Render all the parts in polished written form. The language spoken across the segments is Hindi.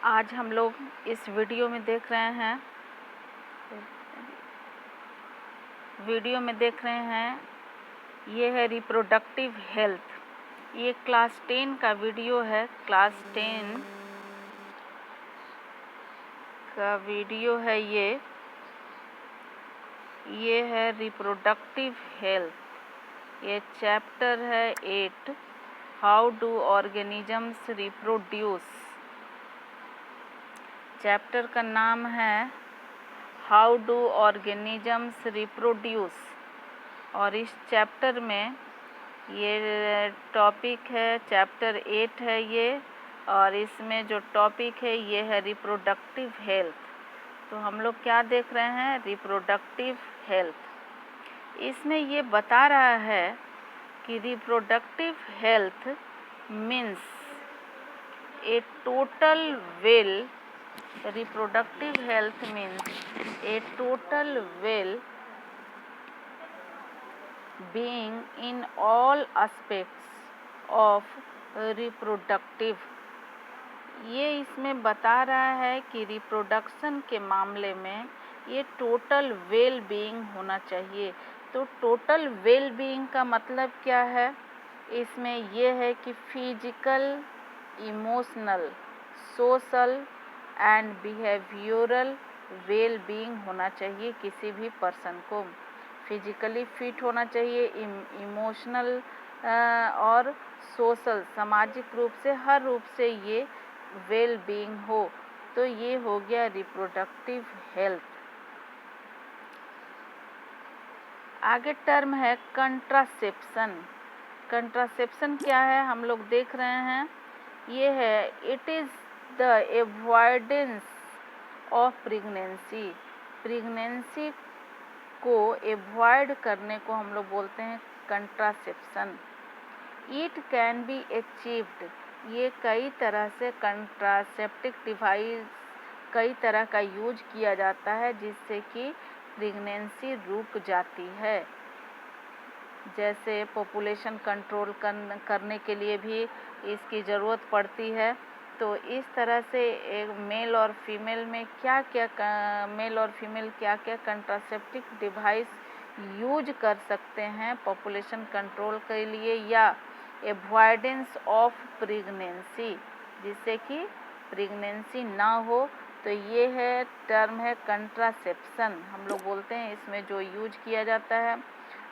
आज हम लोग इस वीडियो में देख रहे हैं ये है रिप्रोडक्टिव हेल्थ। ये क्लास 10 का वीडियो है। क्लास 10 का वीडियो है ये है रिप्रोडक्टिव हेल्थ। ये चैप्टर है 8, how do organisms reproduce. Chapter का नाम है हाउ डू ऑर्गेनिजम्स रिप्रोड्यूस। और इस चैप्टर में ये टॉपिक है, चैप्टर 8 है ये, और इसमें जो टॉपिक है ये है रिप्रोडक्टिव हेल्थ। तो हम लोग क्या देख रहे हैं? Reproductive health. इसमें ये बता रहा है कि reproductive health means a total well reproductive health means a total well-being in all aspects of reproductive। ये इसमें बता रहा है कि रिप्रोडक्शन के मामले में ये टोटल वेल बीइंग होना चाहिए। तो टोटल वेल बीइंग का मतलब क्या है? इसमें ये है कि physical, emotional, social and behavioural well being होना चाहिए। किसी भी पर्सन को फिजिकली फिट होना चाहिए, इमोशनल और सोशल, सामाजिक रूप से, हर रूप से ये वेल बीइंग हो। तो ये हो गया रिप्रोडक्टिव हेल्थ। आगे टर्म है कंट्रासेप्शन। कंट्रासेप्शन क्या है हम लोग देख रहे हैं। ये है it is the avoidance of pregnancy. Pregnancy को एवॉइड करने को हम लोग बोलते हैं contraception. It can be achieved. ये कई तरह से कंट्रासेप्टिव डिवाइस, कई तरह का यूज किया जाता है जिससे कि प्रेगनेंसी रुक जाती है। जैसे पॉपुलेशन कंट्रोल करने के लिए भी इसकी ज़रूरत पड़ती है। तो इस तरह से एक मेल और फीमेल क्या क्या कंट्रासेप्टिव डिवाइस यूज कर सकते हैं पॉपुलेशन कंट्रोल के लिए या एवॉइडेंस ऑफ प्रेगनेंसी, जिससे कि प्रेगनेंसी ना हो। तो ये है टर्म है कंट्रासेप्शन, हम लोग बोलते हैं इसमें जो यूज किया जाता है।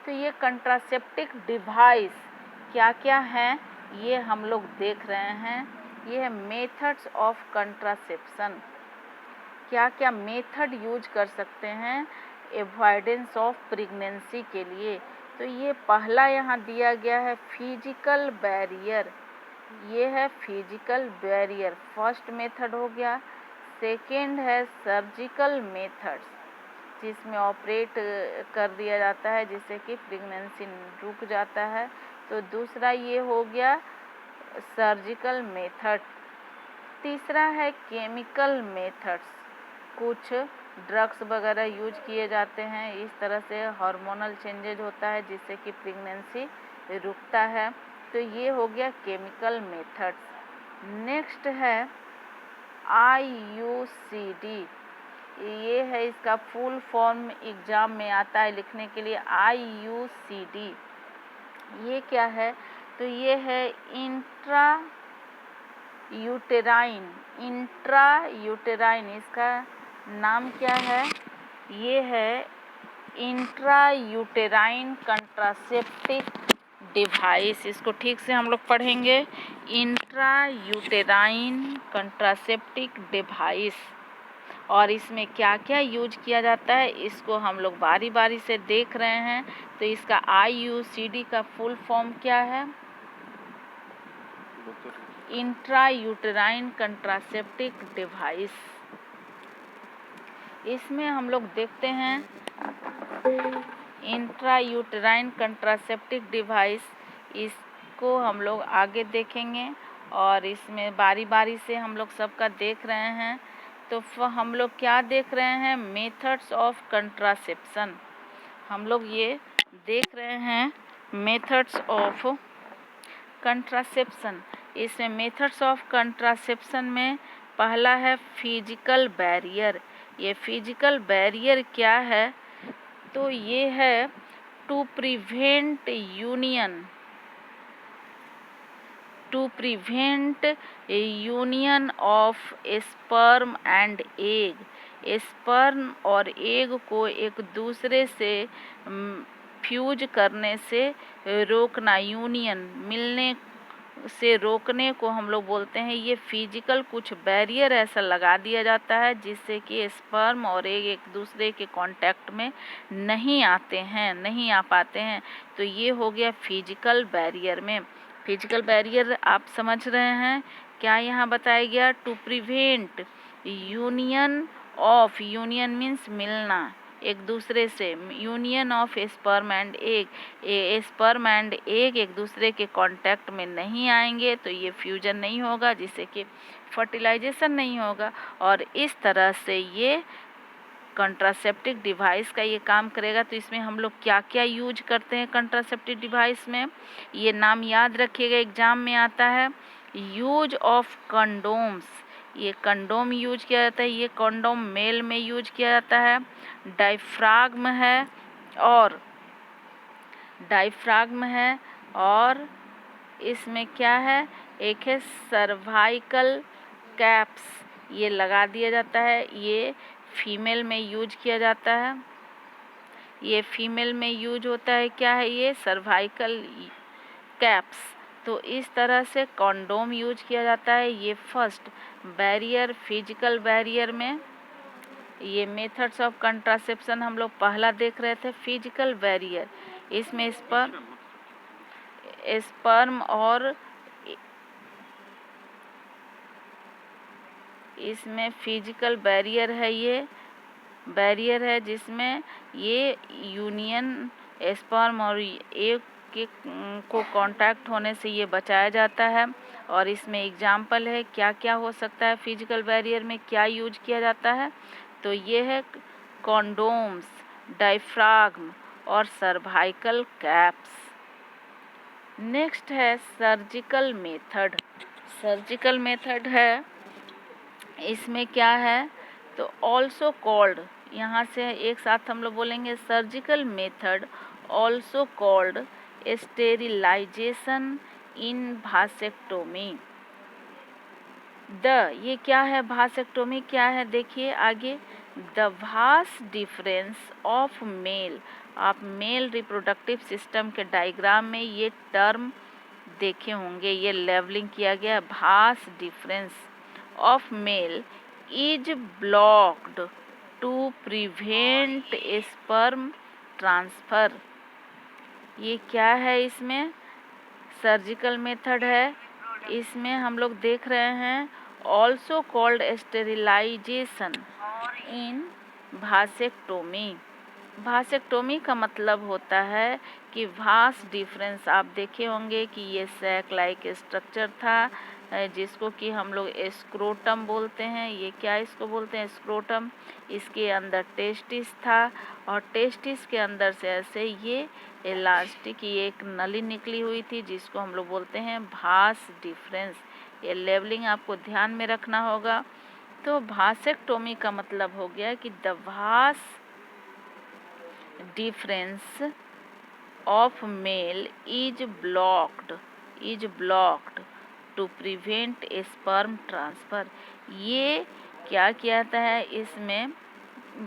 तो ये कंट्रासेप्टिव डिवाइस क्या क्या हैं ये हम लोग देख रहे हैं। ये है मेथड्स ऑफ कंट्रासेप्शन। क्या क्या मेथड यूज कर सकते हैं एवॉइडेंस ऑफ प्रेगनेंसी के लिए। तो ये पहला यहाँ दिया गया है फिजिकल बैरियर। ये है फिजिकल बैरियर, फर्स्ट मेथड हो गया। सेकेंड है सर्जिकल मेथड्स, जिसमें ऑपरेट कर दिया जाता है जिससे कि प्रेगनेंसी रुक जाता है। तो दूसरा ये हो गया सर्जिकल मेथड। तीसरा है केमिकल मेथड्स, कुछ ड्रग्स वगैरह यूज किए जाते हैं। इस तरह से हार्मोनल चेंजेज होता है जिससे कि प्रेगनेंसी रुकता है। तो ये हो गया केमिकल मेथड्स। नेक्स्ट है IUCD। ये है इसका फुल फॉर्म एग्ज़ाम में आता है लिखने के लिए, IUCD। ये क्या है? तो ये है इंट्रा इसका नाम क्या है? ये है इंट्रा यूटेराइन कंट्रासेप्टिव डिवाइस। इसको ठीक से हम लोग पढ़ेंगे, इंट्रा यूटेराइन कंट्रासेप्टिव डिवाइस। और इसमें क्या क्या यूज किया जाता है इसको हम लोग बारी बारी से देख रहे हैं। तो इसका IUCD का फुल फॉर्म क्या है? Intra uterine contraceptive device. इसमें हम लोग देखते हैं इंट्रा यूटेराइन कंट्रासेप्टिव डिवाइस, इसको हम लोग आगे देखेंगे और इसमें बारी बारी से हम लोग सबका देख रहे हैं। तो हम लोग क्या देख रहे हैं? Methods of contraception. हम लोग ये देख रहे हैं मेथड्स ऑफ कंट्रासेप्शन। इसमें मेथड्स ऑफ कंट्रासेप्शन में पहला है फिजिकल बैरियर। ये फिजिकल बैरियर क्या है? तो ये है to prevent union of sperm and egg. Sperm और एग को एक दूसरे से फ्यूज करने से रोकना, यूनियन मिलने से रोकने को हम लोग बोलते हैं। ये फिजिकल कुछ बैरियर ऐसा लगा दिया जाता है जिससे कि स्पर्म और एग एक दूसरे के कांटेक्ट में नहीं आ पाते हैं। तो ये हो गया फिजिकल बैरियर में। फिजिकल बैरियर आप समझ रहे हैं क्या यहाँ बताया गया? टू प्रिवेंट यूनियन मीन्स मिलना एक दूसरे से, union of sperm and egg, sperm and egg एक दूसरे के कांटेक्ट में नहीं आएंगे तो ये फ्यूजन नहीं होगा, जिससे कि फर्टिलाइजेशन नहीं होगा। और इस तरह से ये कंट्रासेप्टिव डिवाइस का ये काम करेगा। तो इसमें हम लोग क्या क्या यूज करते हैं कंट्रासेप्टिव डिवाइस में, ये नाम याद रखिएगा, एग्जाम में आता है। यूज ऑफ कंडोम्स, ये कंडोम यूज किया जाता है, ये कंडोम मेल में यूज किया जाता है। डायफ्राग्म है और इसमें क्या है, एक है सर्वाइकल कैप्स, ये लगा दिया जाता है। ये फीमेल में यूज किया जाता है, ये फीमेल में यूज होता है। क्या है ये? Cervical caps. तो इस तरह से कंडोम यूज किया जाता है। ये फर्स्ट बैरियर, फिजिकल बैरियर में ये मेथड्स ऑफ कंट्रासेप्शन हम लोग पहला देख रहे थे, फिजिकल बैरियर। इसमें स्पर्म और इसमें फिजिकल बैरियर है, ये बैरियर है जिसमें ये यूनियन स्पर्म और एग के को कांटेक्ट होने से ये बचाया जाता है। और इसमें एग्जाम्पल है क्या क्या हो सकता है, फिजिकल बैरियर में क्या यूज किया जाता है। तो ये है कॉन्डोम्स, डायफ्राग्म और सर्वाइकल कैप्स। नेक्स्ट है सर्जिकल मेथड। सर्जिकल मेथड है, इसमें क्या है तो ऑल्सो कॉल्ड, यहाँ से एक साथ हम लोग बोलेंगे, surgical method also called sterilization in vasectomy. ये क्या है, भासेक्टोमी क्या है, देखिए आगे। The vas deferens of male, आप मेल रिप्रोडक्टिव सिस्टम के डायग्राम में ये टर्म देखे होंगे, ये लेवलिंग किया गया। Vas deferens of male is blocked to prevent sperm transfer. ये क्या है, इसमें सर्जिकल मेथड है। इसमें हम लोग देख रहे हैं ऑल्सो कॉल्ड स्टेरिलाइजेशन इन भासेक्टोमी। भासेक्टोमी का मतलब होता है कि वास्ट डिफरेंस, आप देखे होंगे कि ये सैक लाइक स्ट्रक्चर था जिसको कि हम लोग स्क्रोटम बोलते हैं। ये क्या इसको बोलते हैं, स्क्रोटम। इसके अंदर टेस्टिस था और टेस्टिस के अंदर से ऐसे ये इलास्टिक ये एक नली निकली हुई थी जिसको हम लोग बोलते हैं भास डिफरेंस। ये लेवलिंग आपको ध्यान में रखना होगा। तो भासेक्टोमी का मतलब हो गया कि the vas deferens of male is blocked to prevent sperm transfer. ये क्या किया जाता है, इसमें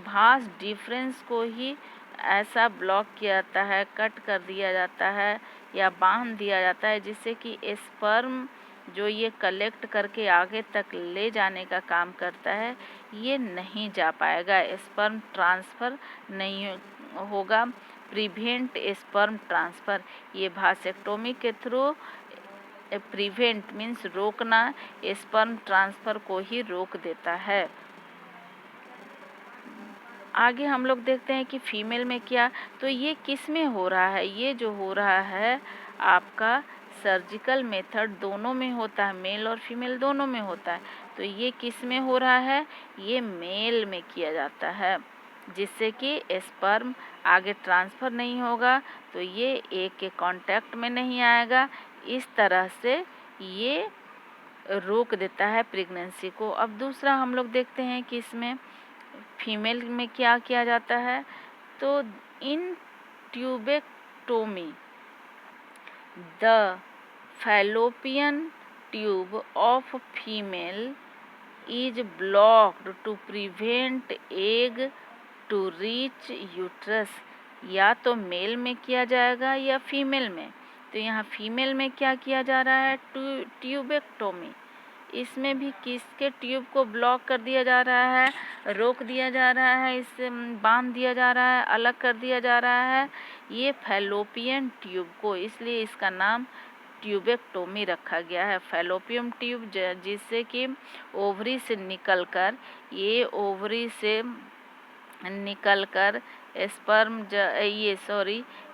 भास डिफरेंस को ही ऐसा ब्लॉक किया जाता है, कट कर दिया जाता है या बांध दिया जाता है जिससे कि स्पर्म जो ये कलेक्ट करके आगे तक ले जाने का काम करता है ये नहीं जा पाएगा, स्पर्म ट्रांसफ़र नहीं होगा। प्रिवेंट स्पर्म ट्रांसफ़र, ये भासेक्टोमी के थ्रू प्रिवेंट मीन्स रोकना, स्पर्म ट्रांसफ़र को ही रोक देता है। आगे हम लोग देखते हैं कि फीमेल में क्या, तो ये किस में हो रहा है, ये जो हो रहा है आपका सर्जिकल मेथड दोनों में होता है, मेल और फीमेल दोनों में होता है। तो ये किस में हो रहा है, ये मेल में किया जाता है जिससे कि स्पर्म आगे ट्रांसफ़र नहीं होगा, तो ये एक के कांटेक्ट में नहीं आएगा। इस तरह से ये रोक देता है प्रेगनेंसी को। अब दूसरा हम लोग देखते हैं कि इसमें फीमेल में क्या किया जाता है। तो in tubectomy the fallopian tube of female is blocked to prevent egg to reach uterus। या तो मेल में किया जाएगा या फीमेल में। तो यहाँ फीमेल में क्या किया जा रहा है, ट्यूबेक्टोमी। इसमें भी किसके ट्यूब को ब्लॉक कर दिया जा रहा है, रोक दिया जा रहा है, इससे बांध दिया जा रहा है, अलग कर दिया जा रहा है ये फैलोपियन ट्यूब को, इसलिए इसका नाम ट्यूबेक्टोमी रखा गया है। फैलोपियन ट्यूब जिससे कि ओवरी से निकलकर स्पर्म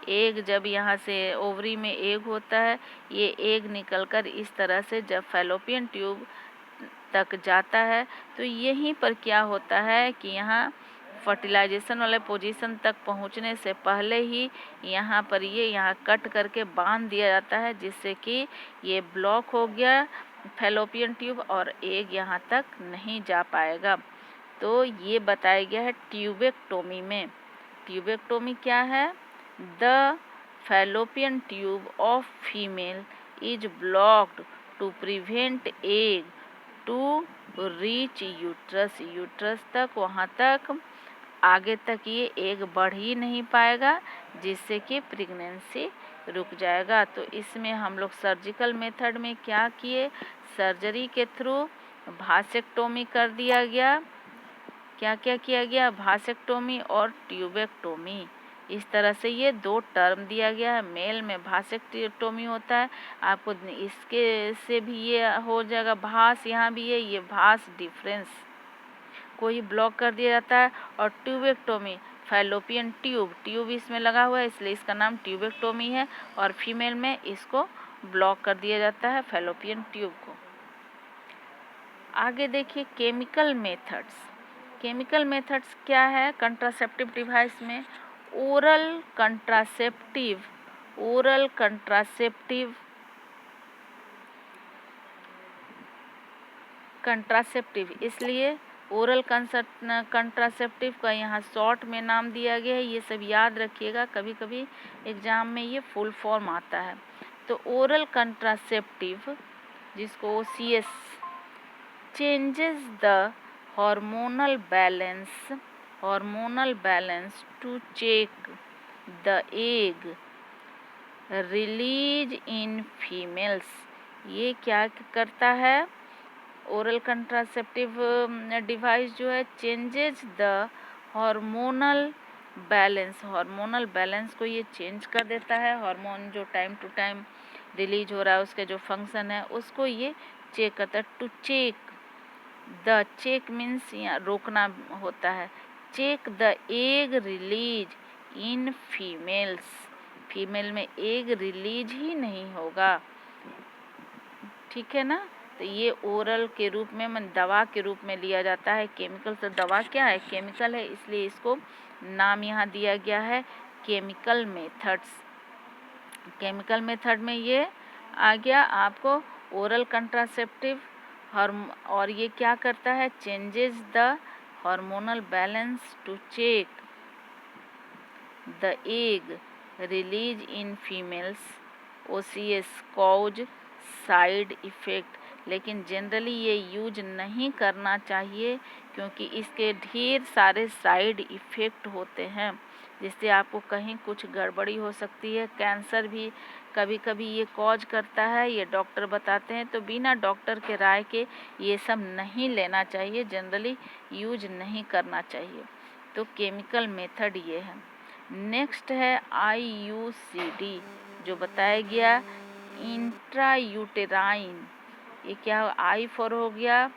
एग, जब यहाँ से ओवरी में एग होता है, ये एग निकलकर इस तरह से जब फैलोपियन ट्यूब तक जाता है तो यहीं पर क्या होता है कि यहाँ फर्टिलाइजेशन वाले पोजीशन तक पहुँचने से पहले ही यहाँ पर यहाँ कट करके बांध दिया जाता है, जिससे कि ये ब्लॉक हो गया फैलोपियन ट्यूब और एग यहाँ तक नहीं जा पाएगा। तो ये बताया गया है ट्यूबेक्टोमी में। ट्यूबेक्टोमी क्या है, the fallopian tube of female is blocked to prevent egg to reach uterus. Uterus तक, वहाँ तक आगे तक ये एग बढ़ ही नहीं पाएगा, जिससे कि प्रेगनेंसी रुक जाएगा। तो इसमें हम लोग सर्जिकल मेथड में क्या किए, सर्जरी के थ्रू भासेक्टोमी कर दिया गया। क्या क्या किया गया, भासेक्टोमी और ट्यूबेक्टोमी। इस तरह से ये दो टर्म दिया गया है। मेल में भासेक्टोमी होता है, आपको इसके से भी ये हो जाएगा भास, यहाँ भी ये भास डिफरेंस को ही ब्लॉक कर दिया जाता है। और ट्यूबेक्टोमी फैलोपियन ट्यूब इसमें लगा हुआ है, इसलिए इसका नाम ट्यूबेक्टोमी है। और फीमेल में इसको ब्लॉक कर दिया जाता है फैलोपियन ट्यूब को। आगे देखिए केमिकल मेथड्स। केमिकल मेथड्स क्या है कंट्रासेप्टिव डिवाइस में, ओरल कंट्रासेप्टिव, इसलिए ओरल कंट्रासेप्टिव का यहाँ शॉर्ट में नाम दिया गया है। ये सब याद रखिएगा, कभी कभी एग्जाम में ये फुल फॉर्म आता है। तो ओरल कंट्रासेप्टिव, जिसको OCS, changes the hormonal balance to check the egg release in females। ये क्या करता है, ओरल कंट्रासेप्टिव डिवाइस जो है चेंजेस द हार्मोनल बैलेंस को ये चेंज कर देता है। हार्मोन जो टाइम टू टाइम रिलीज हो रहा है, उसके जो फंक्शन है उसको ये चेक करता है। टू चेक मीन्स यहाँ रोकना होता है। Check the egg release in female में एग रिलीज ही नहीं होगा, ठीक है ना। तो ये ओरल के रूप में दवा के रूप में लिया जाता है। केमिकल से दवा क्या है, केमिकल है, इसलिए इसको नाम यहाँ दिया गया है केमिकल मेथड्स। केमिकल मेथड में ये आ गया आपको ओरल कंट्रासेप्टिव, और ये क्या करता है, changes the hormonal balance to check the egg release in females. OCS cause side effect, लेकिन जनरली ये यूज नहीं करना चाहिए क्योंकि इसके ढेर सारे साइड इफ़ेक्ट होते हैं, जिससे आपको कहीं कुछ गड़बड़ी हो सकती है। कैंसर भी कभी कभी ये कॉज करता है, ये डॉक्टर बताते हैं। तो बिना डॉक्टर के राय के ये सब नहीं लेना चाहिए, जनरली यूज नहीं करना चाहिए। तो केमिकल मेथड ये है। नेक्स्ट है IUCD, जो बताया गया इंट्रायूटेराइन। ये क्या हो, I फॉर हो गया,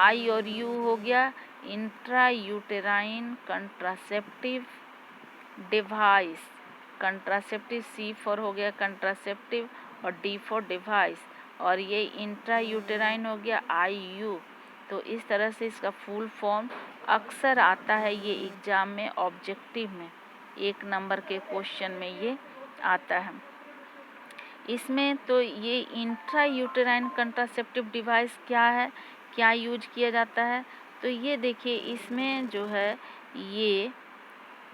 I और U हो गया, intrauterine contraceptive device. Contraceptive C for हो गया कंट्रासेप्टिव और D फॉर डिवाइस, और ये इंट्रायूटेराइन हो गया IU। तो इस तरह से इसका फुल फॉर्म अक्सर आता है ये एग्ज़ाम में, ऑब्जेक्टिव में 1 नंबर के क्वेश्चन में ये आता है। इसमें तो ये इंट्रा यूटेराइन कंट्रासेप्टिव डिवाइस क्या है, क्या यूज किया जाता है, तो ये देखिए इसमें जो है ये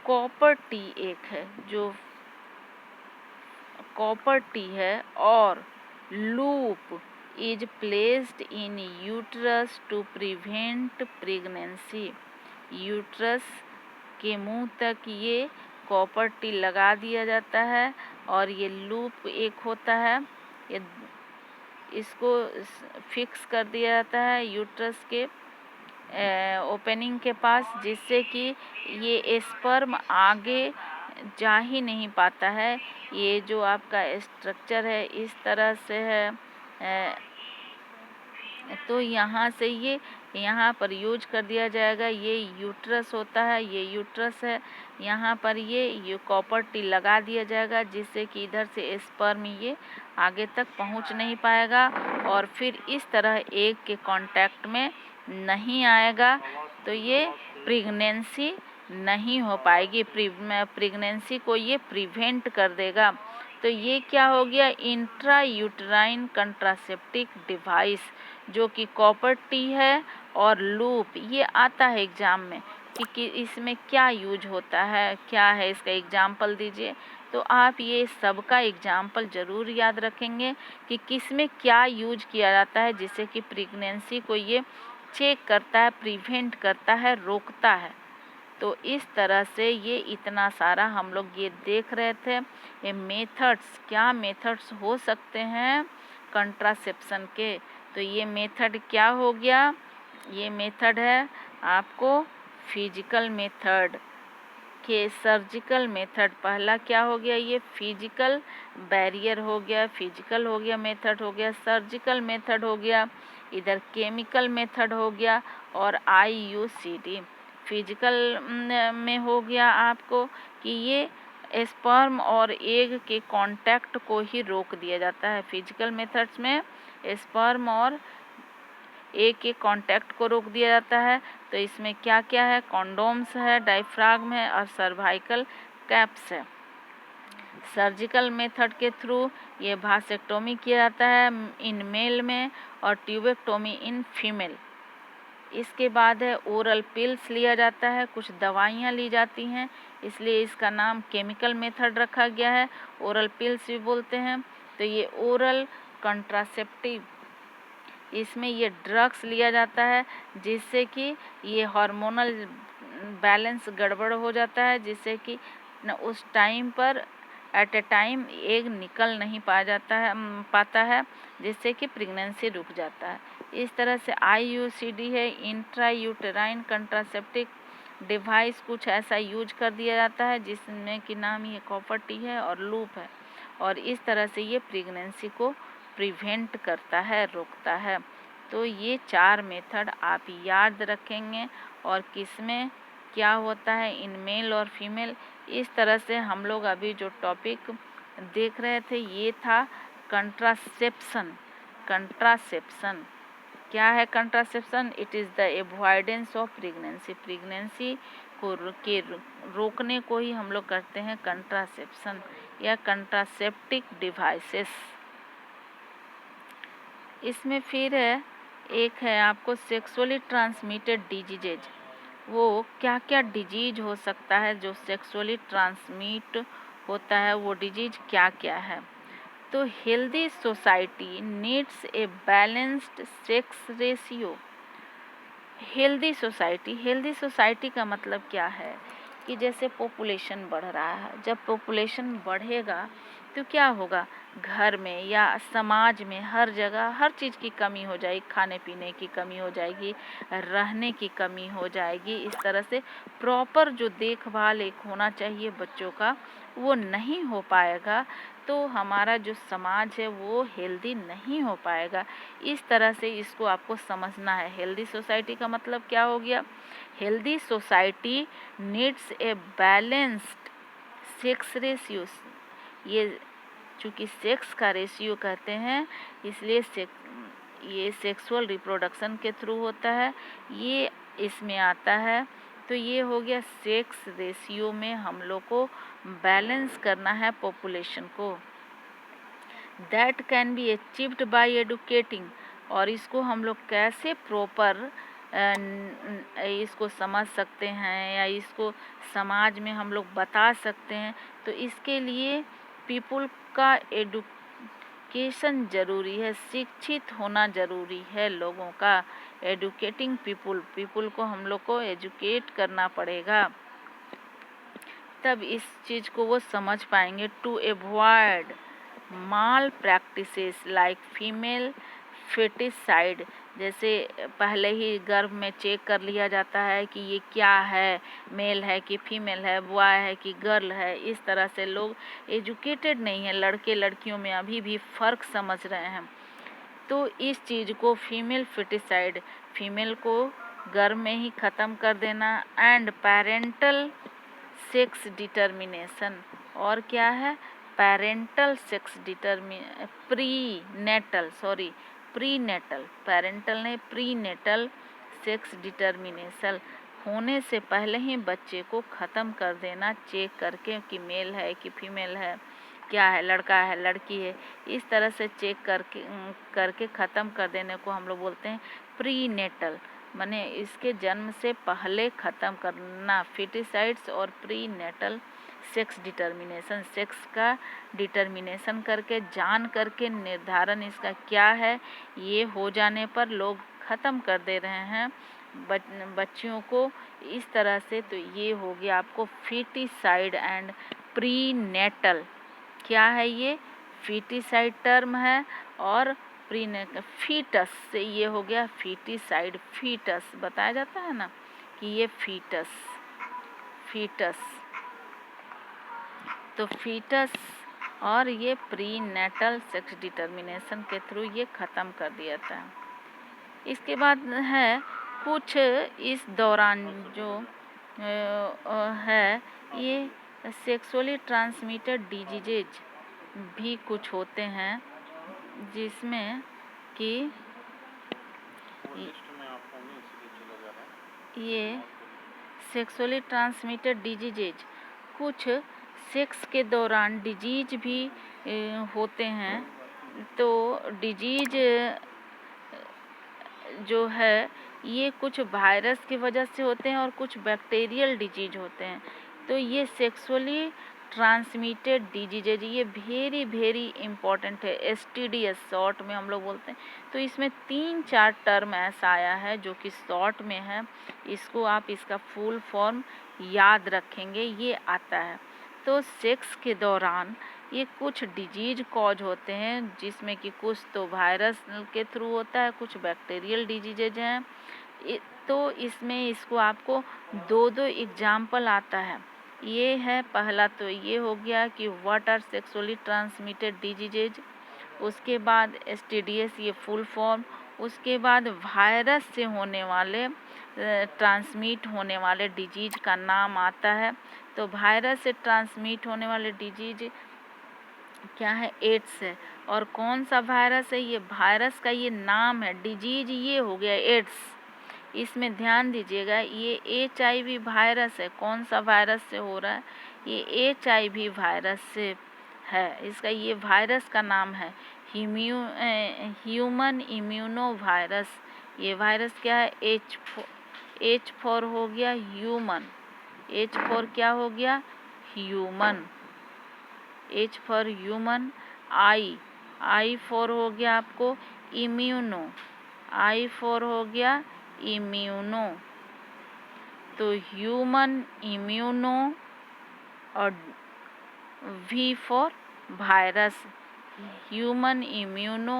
कॉपर टी एक है, जो कॉपर टी है, और loop is placed in uterus to prevent pregnancy. Uterus के मुंह तक ये कॉपर टी लगा दिया जाता है और ये लूप एक होता है, ये इसको फिक्स कर दिया जाता है यूट्रस के ओपनिंग के पास, जिससे कि ये स्पर्म आगे जा ही नहीं पाता है। ये जो आपका स्ट्रक्चर है इस तरह से है, तो यहाँ से ये यहाँ पर यूज कर दिया जाएगा। ये यूट्रस होता है, ये यूट्रस है, यहाँ पर ये कॉपर टी लगा दिया जाएगा, जिससे कि इधर से स्पर्म ये आगे तक पहुँच नहीं पाएगा और फिर इस तरह एक के कांटेक्ट में नहीं आएगा, तो ये प्रेगनेंसी नहीं हो पाएगी, प्रेगनेंसी को ये प्रिवेंट कर देगा। तो ये क्या हो गया, इंट्रा यूटेराइन कंट्रासेप्टिव डिवाइस, जो कि कॉपर टी है और लूप। ये आता है एग्ज़ाम में कि इसमें क्या यूज होता है, क्या है, इसका एग्जाम्पल दीजिए। तो आप ये सबका एग्जाम्पल ज़रूर याद रखेंगे कि किस में क्या यूज किया जाता है, जिससे कि प्रेगनेंसी को ये चेक करता है, प्रिवेंट करता है, रोकता है। तो इस तरह से ये इतना सारा हम लोग ये देख रहे थे। ये मेथड्स, क्या मेथड्स हो सकते हैं कंट्रासेप्शन के, तो ये मेथड क्या हो गया, ये मेथड है आपको फिजिकल मेथड के, सर्जिकल मेथड पहला क्या हो गया, ये फिजिकल बैरियर हो गया, फिजिकल हो गया, मेथड हो गया, सर्जिकल मेथड हो गया, इधर केमिकल मेथड हो गया, और IUCD फिजिकल में हो गया आपको कि ये स्पर्म और एग के कांटेक्ट को ही रोक दिया जाता है। फिजिकल मेथड्स में स्पर्म और एग के कांटेक्ट को रोक दिया जाता है। तो इसमें क्या क्या है, कॉन्डोम्स है, डायफ्राग्म है और सर्वाइकल कैप्स है। सर्जिकल मेथड के थ्रू ये वासेक्टोमी किया जाता है इन मेल में और ट्यूबेक्टोमी इन फीमेल। इसके बाद है ओरल पिल्स लिया जाता है, कुछ दवाइयाँ ली जाती हैं, इसलिए इसका नाम केमिकल मेथड रखा गया है, ओरल पिल्स भी बोलते हैं। तो ये ओरल कंट्रासेप्टिव, इसमें ये ड्रग्स लिया जाता है, जिससे कि ये हार्मोनल बैलेंस गड़बड़ हो जाता है, जिससे कि उस टाइम पर एट ए टाइम एग निकल नहीं पाता है, जिससे कि प्रेगनेंसी रुक जाता है। इस तरह से IUCD है, इंट्रा यूटेराइन कंट्रासेप्टिव डिवाइस, कुछ ऐसा यूज कर दिया जाता है जिसमें कि नाम ये कॉपर टी है और लूप है, और इस तरह से ये प्रेगनेंसी को प्रिवेंट करता है, रोकता है। तो ये 4 मेथड आप याद रखेंगे, और किसमें क्या होता है इन मेल और फीमेल। इस तरह से हम लोग अभी जो टॉपिक देख रहे थे ये था कंट्रासेप्शन। कंट्रासेप्शन क्या है, contraception it is the avoidance of pregnancy, pregnancy को रोकने को ही हम लोग करते हैं कंट्रासेप्शन या कंट्रासेप्टिव डिवाइसेस। इसमें फिर है एक है आपको सेक्सुअली ट्रांसमिटेड डिजीजेज, वो क्या क्या डिजीज हो सकता है जो सेक्सुअली ट्रांसमिट होता है, वो डिजीज क्या क्या है। तो healthy society needs a balanced sex ratio. Healthy society का मतलब क्या है कि जैसे पॉपुलेशन बढ़ रहा है, जब पॉपुलेशन बढ़ेगा तो क्या होगा, घर में या समाज में हर जगह हर चीज़ की कमी हो जाएगी, खाने पीने की कमी हो जाएगी, रहने की कमी हो जाएगी। इस तरह से प्रॉपर जो देखभाल एक होना चाहिए बच्चों का वो नहीं हो पाएगा, तो हमारा जो समाज है वो हेल्दी नहीं हो पाएगा। इस तरह से इसको आपको समझना है। हेल्दी सोसाइटी का मतलब क्या हो गया, healthy society needs a balanced sex ratio. ये चूँकि सेक्स का रेशियो कहते हैं, इसलिए ये सेक्सुअल रिप्रोडक्शन के थ्रू होता है, ये इसमें आता है। तो ये हो गया सेक्स रेशियो में हम लोग को बैलेंस करना है पॉपुलेशन को। That can be achieved by educating, और इसको हम लोग कैसे प्रॉपर इसको समझ सकते हैं या इसको समाज में हम लोग बता सकते हैं। तो इसके लिए पीपुल का एडुकेशन ज़रूरी है, शिक्षित होना ज़रूरी है लोगों का। एडुकेटिंग पीपुल को हम लोग को एजुकेट करना पड़ेगा, तब इस चीज़ को वो समझ पाएंगे। To avoid malpractices like female foeticide, जैसे पहले ही गर्भ में चेक कर लिया जाता है कि ये क्या है, मेल है कि फीमेल है, बॉय है कि गर्ल है। इस तरह से लोग एजुकेटेड नहीं है, लड़के लड़कियों में अभी भी फ़र्क समझ रहे हैं। तो इस चीज़ को फीमेल फेटिसाइड, फीमेल को गर्भ में ही ख़त्म कर देना। एंड पेरेंटल सेक्स डिटर्मिनेशन, और क्या है, पेरेंटल सेक्स प्रीनेटल, पेरेंटल ने प्रीनेटल सेक्स डिटर्मिनेशन होने से पहले ही बच्चे को ख़त्म कर देना, चेक करके कि मेल है कि फीमेल है, क्या है, लड़का है लड़की है, इस तरह से चेक करके ख़त्म कर देने को हम लोग बोलते हैं प्रीनेटल, माने इसके जन्म से पहले ख़त्म करना। फिटिसाइड्स और प्रीनेटल सेक्स डिटर्मिनेशन, सेक्स का डिटर्मिनेशन करके, जान करके निर्धारण इसका क्या है, ये हो जाने पर लोग ख़त्म कर दे रहे हैं बच्चियों को इस तरह से। तो ये हो गया आपको फिटिसाइड एंड प्रीनेटल। क्या है ये, फिटिसाइड टर्म है, और फीटस से ये हो गया फिटिसाइड। फीटस बताया जाता है ना कि ये फीटस, तो फीटस और ये प्रीनेटल सेक्स डिटर्मिनेशन के थ्रू ये ख़त्म कर दिया था। इसके बाद है कुछ इस दौरान जो है ये सेक्सुअली ट्रांसमिटेड डिजीजेज भी कुछ होते हैं, जिसमें कि ये सेक्सुअली ट्रांसमिटेड डिजीजेज, कुछ सेक्स के दौरान डिजीज भी होते हैं। तो डिजीज जो है ये कुछ वायरस की वजह से होते हैं और कुछ बैक्टीरियल डिजीज होते हैं। तो ये सेक्सुअली ट्रांसमिटेड डिजीजेज ये वेरी इम्पॉर्टेंट है, STDs शॉर्ट में हम लोग बोलते हैं। तो इसमें 3-4 टर्म ऐसा आया है जो कि शॉर्ट में है, इसको आप इसका फुल फॉर्म याद रखेंगे, ये आता है। तो सेक्स के दौरान ये कुछ डिजीज कॉज होते हैं, जिसमें कि कुछ तो वायरस के थ्रू होता है, कुछ बैक्टीरियल डिजीजेज हैं। तो इसमें इसको आपको 2 एग्जाम्पल आता है। ये है पहला, तो ये हो गया कि what are sexually transmitted diseases, उसके बाद STDs ये फुल फॉर्म, उसके बाद वायरस से होने वाले ट्रांसमिट होने वाले डिजीज का नाम आता है। तो वायरस से ट्रांसमिट होने वाले डिजीज क्या है, एड्स है। और कौन सा वायरस है, ये वायरस का ये नाम है, डिजीज ये हो गया एड्स। इसमें ध्यान दीजिएगा, ये HIV वायरस है। कौन सा वायरस से हो रहा है, ये HIV वायरस से है। इसका ये वायरस का नाम है ह्यूमन इम्यूनो वायरस। ये वायरस क्या है, H4 हो गया ह्यूमन, H4 क्या हो गया, human, H for human. I for हो गया आपको इम्यूनो, I फॉर हो गया इम्यूनो। तो ह्यूमन इम्यूनो, और V for virus, human immuno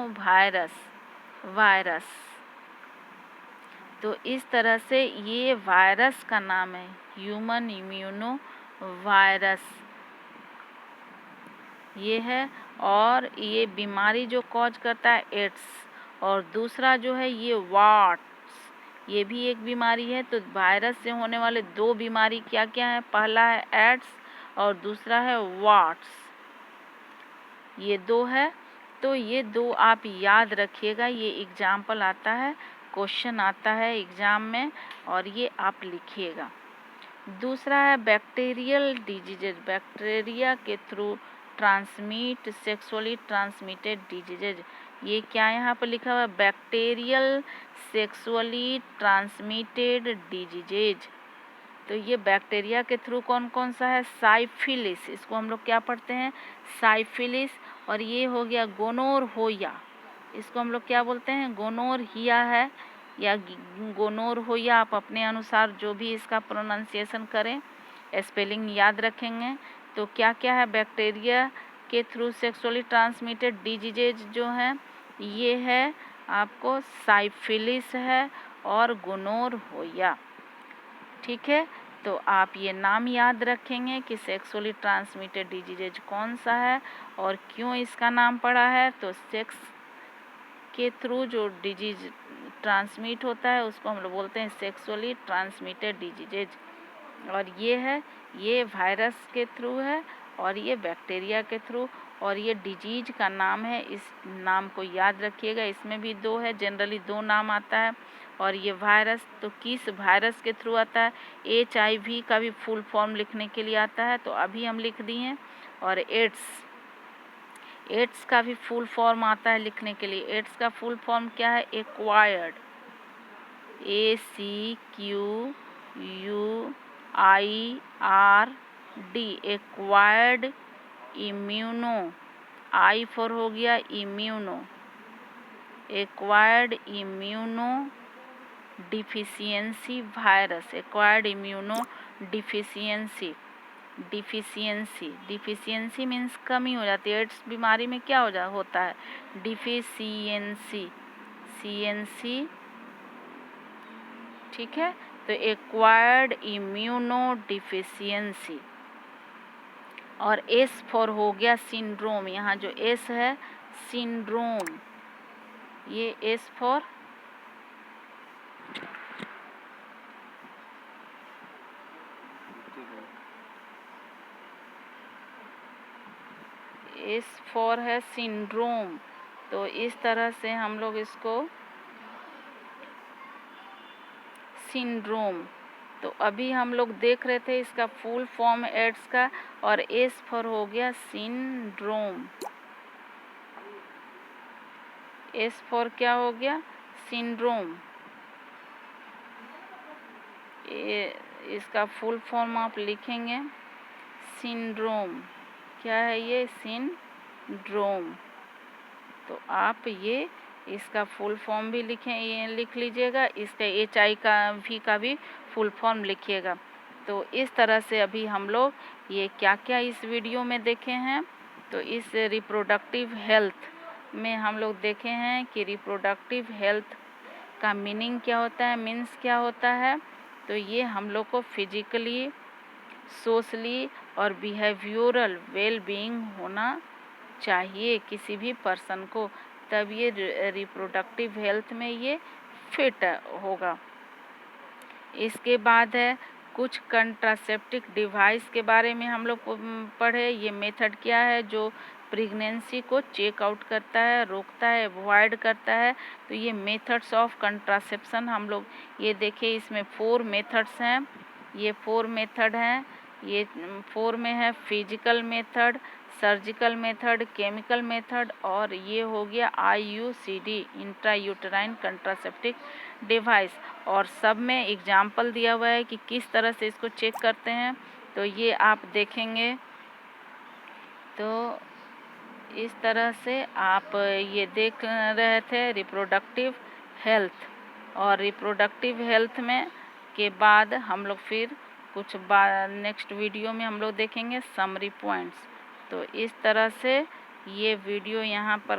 virus. तो इस तरह से ये वायरस का नाम है ह्यूमन इम्यूनो वायरस, ये है। और ये बीमारी जो कॉज करता है एड्स, और दूसरा जो है ये वाट्स, ये भी एक बीमारी है। तो वायरस से होने वाले 2 बीमारी क्या क्या है, पहला है एड्स और दूसरा है वाट्स, ये 2 है। तो ये 2 आप याद रखिएगा, ये एग्जाम्पल आता है, क्वेश्चन आता है एग्ज़ाम में, और ये आप लिखिएगा। दूसरा है बैक्टीरियल डिजीजेज, बैक्टीरिया के through transmit sexually transmitted diseases. ये क्या यहाँ पर लिखा हुआ है? Bacterial sexually transmitted diseases. तो ये बैक्टीरिया के थ्रू कौन कौन सा है? साइफिलिस, इसको हम लोग क्या पढ़ते हैं? साइफिलिस। और ये हो गया गोनोरहोया, इसको हम लोग क्या बोलते हैं? गोनोरहिया है या गोनोरहोया, आप अपने अनुसार जो भी इसका प्रोनाउंसिएशन करें, स्पेलिंग याद रखेंगे। तो क्या क्या है बैक्टीरिया के थ्रू सेक्सुअली ट्रांसमिटेड डिजीजेज जो है? ये है आपको साइफिलिस है और गोनोरहोया। ठीक है, तो आप ये नाम याद रखेंगे कि सेक्सुअली ट्रांसमिटेड डिजीजेज कौन सा है और क्यों इसका नाम पड़ा है। तो सेक्स के थ्रू जो डिजीज ट्रांसमिट होता है उसको हम लोग बोलते हैं सेक्सुअली ट्रांसमिटेड डिजीजेज। और ये है, ये वायरस के थ्रू है और ये बैक्टीरिया के थ्रू, और ये डिजीज का नाम है। इस नाम को याद रखिएगा, इसमें भी दो है, जनरली दो नाम आता है। और ये वायरस तो किस वायरस के थ्रू आता है? HIV का भी फुल फॉर्म लिखने के लिए आता है, तो अभी हम लिख दिए हैं। और एड्स का भी फुल फॉर्म आता है लिखने के लिए। एड्स का फुल फॉर्म क्या है? Acquired, ACQUIRD, acquired immuno, I for हो गया immuno, acquired immuno deficiency virus, acquired immuno deficiency means कमी हो जाती है। एड्स बीमारी में क्या होता है? डिफिशियंसी। ठीक है, तो एक्वायर्ड इम्यूनो डिफिशियंसी। और S फॉर हो गया सिंड्रोम, यहाँ जो S है सिंड्रोम, ये S फॉर है सिंड्रोम। तो इस तरह से हम लोग इसको सिंड्रोम। तो अभी हम लोग देख रहे थे इसका फुल फॉर्म एड्स का, और S फॉर हो गया सिंड्रोम। S फॉर क्या हो गया? सिंड्रोम। इसका फुल फॉर्म आप लिखेंगे सिंड्रोम। क्या है ये? सिंड्रोम। तो आप ये इसका फुल फॉर्म भी ये लिख लीजिएगा, इसका HIV का भी फुल फॉर्म लिखिएगा। तो इस तरह से अभी हम लोग ये क्या क्या इस वीडियो में देखे हैं। तो इस रिप्रोडक्टिव हेल्थ में हम लोग देखे हैं कि रिप्रोडक्टिव हेल्थ का मीनिंग क्या होता है, मीन्स क्या होता है। तो ये हम लोग को फिजिकली, सोशली और बिहेवियरल वेल-बीइंग होना चाहिए किसी भी पर्सन को, तब ये रिप्रोडक्टिव हेल्थ में ये फिट होगा। इसके बाद है कुछ कंट्रासेप्टिव डिवाइस के बारे में हम लोग पढ़े। ये मेथड क्या है जो प्रेगनेंसी को चेक आउट करता है, रोकता है, अवॉइड करता है। तो ये मेथड्स ऑफ कंट्रासेप्शन हम लोग ये देखे, इसमें 4 मेथड्स हैं। ये 4 मेथड हैं। ये 4 में है physical method, surgical method, chemical method, और ये हो गया IUCD, इंट्रायूटेराइन कंट्रासेप्टिव डिवाइस। और सब में एग्जाम्पल दिया हुआ है कि किस तरह से इसको चेक करते हैं। तो ये आप देखेंगे। तो इस तरह से आप ये देख रहे थे रिप्रोडक्टिव हेल्थ। और रिप्रोडक्टिव हेल्थ में के बाद हम लोग फिर कुछ नेक्स्ट वीडियो में हम लोग देखेंगे समरी पॉइंट्स। तो इस तरह से ये वीडियो यहाँ पर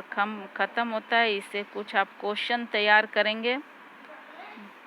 ख़त्म होता है। इससे कुछ आप क्वेश्चन तैयार करेंगे।